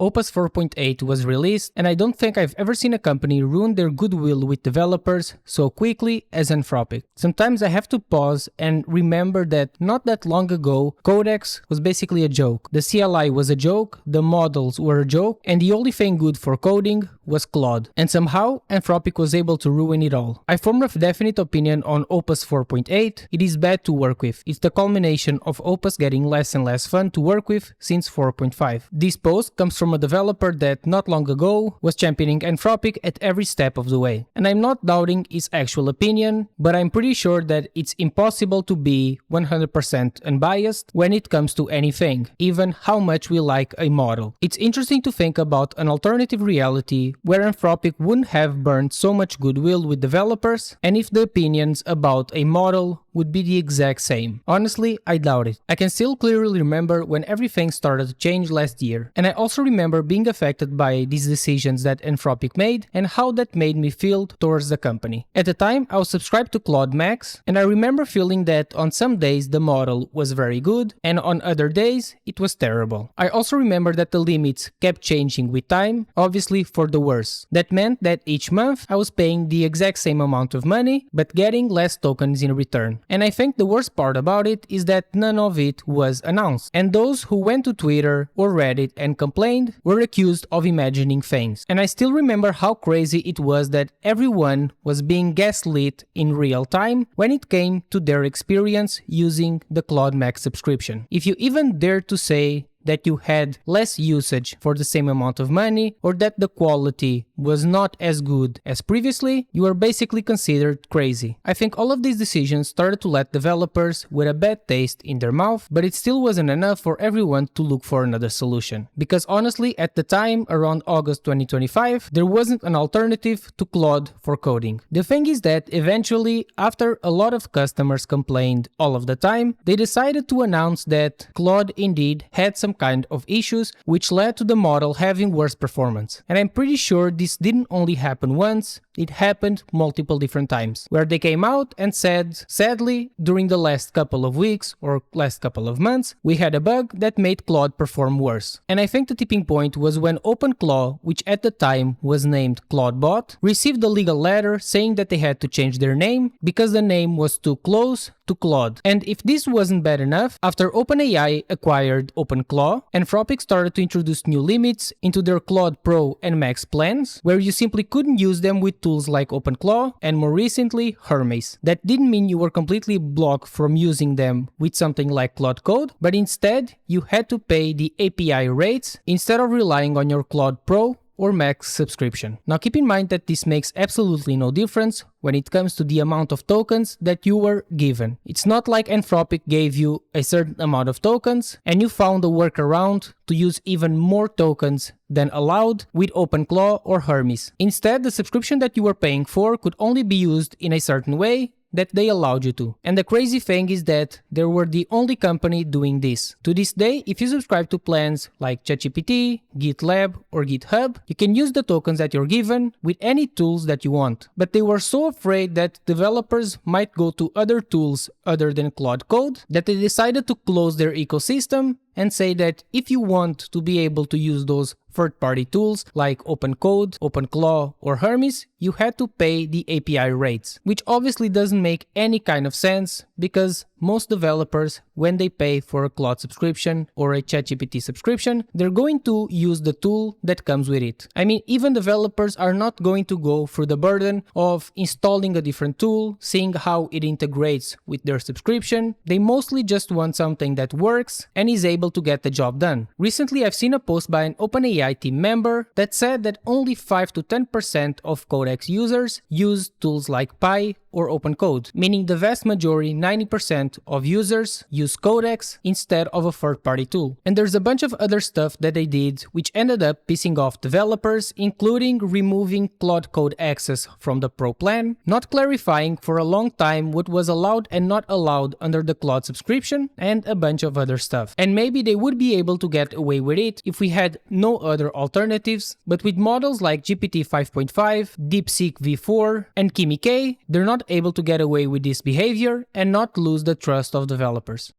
Opus 4.8 was released, and I don't think I've ever seen a company ruin their goodwill with developers so quickly as Anthropic. Sometimes I have to pause and remember that not that long ago, Codex was basically a joke. The CLI was a joke, the models were a joke, and the only thing good for coding was Claude. And somehow, Anthropic was able to ruin it all. I form a definite opinion on Opus 4.8. It is bad to work with. It's the culmination of Opus getting less and less fun to work with since 4.5. This post comes from a developer that not long ago was championing Anthropic at every step of the way. And I'm not doubting his actual opinion, but I'm pretty sure that it's impossible to be 100% unbiased when it comes to anything, even how much we like a model. It's interesting to think about an alternative reality where Anthropic wouldn't have burned so much goodwill with developers, and if the opinions about a model would be the exact same. Honestly, I doubt it. I can still clearly remember when everything started to change last year, and I also remember being affected by these decisions that Anthropic made and how that made me feel towards the company. At the time, I was subscribed to Claude Max, and I remember feeling that on some days the model was very good, and on other days it was terrible. I also remember that the limits kept changing with time, obviously for the worse. That meant that each month I was paying the exact same amount of money, but getting less tokens in return. And I think the worst part about it is that none of it was announced. And those who went to Twitter or Reddit and complained were accused of imagining things. And I still remember how crazy it was that everyone was being gaslit in real time when it came to their experience using the Claude Max subscription. If you even dare to say that you had less usage for the same amount of money, or that the quality was not as good as previously, you are basically considered crazy. I think all of these decisions started to let developers with a bad taste in their mouth, but it still wasn't enough for everyone to look for another solution. Because honestly, at the time, around August 2025, there wasn't an alternative to Claude for coding. The thing is that eventually, after a lot of customers complained all of the time, they decided to announce that Claude indeed had some kind of issues, which led to the model having worse performance. And I'm pretty sure this didn't only happen once, it happened multiple different times, where they came out and said, sadly, during the last couple of weeks or last couple of months, we had a bug that made Claude perform worse. And I think the tipping point was when OpenClaw, which at the time was named ClaudeBot, received a legal letter saying that they had to change their name because the name was too close to Claude. And if this wasn't bad enough, after OpenAI acquired OpenClaw, Anthropic started to introduce new limits into their Claude Pro and Max plans, where you simply couldn't use them with tools like OpenClaw and more recently Hermes. That didn't mean you were completely blocked from using them with something like Claude Code, but instead you had to pay the API rates instead of relying on your Claude Pro or Max subscription. Now keep in mind that this makes absolutely no difference when it comes to the amount of tokens that you were given. It's not like Anthropic gave you a certain amount of tokens and you found a workaround to use even more tokens than allowed with OpenClaw or Hermes. Instead, the subscription that you were paying for could only be used in a certain way that they allowed you to. And the crazy thing is that they were the only company doing this. To this day, if you subscribe to plans like ChatGPT, GitLab, or GitHub, you can use the tokens that you're given with any tools that you want. But they were so afraid that developers might go to other tools other than Claude Code that they decided to close their ecosystem and say that if you want to be able to use those third-party tools like OpenCode, OpenClaw, or Hermes, you had to pay the API rates, which obviously doesn't make any kind of sense because most developers, when they pay for a Claude subscription or a ChatGPT subscription, they're going to use the tool that comes with it. I mean, even developers are not going to go through the burden of installing a different tool, seeing how it integrates with their subscription. They mostly just want something that works and is able to get the job done. Recently, I've seen a post by an OpenAI team member that said that only 5 to 10% of Codex users use tools like Pi or OpenCode, meaning the vast majority, 90% of users, use Codex instead of a third-party tool. And there's a bunch of other stuff that they did which ended up pissing off developers, including removing Claude Code access from the Pro plan, not clarifying for a long time what was allowed and not allowed under the Claude subscription, and a bunch of other stuff. And maybe they would be able to get away with it if we had no other alternatives, but with models like GPT 5.5, DeepSeek V4, and Kimi K, they're not able to get away with this behavior and not lose the trust of developers.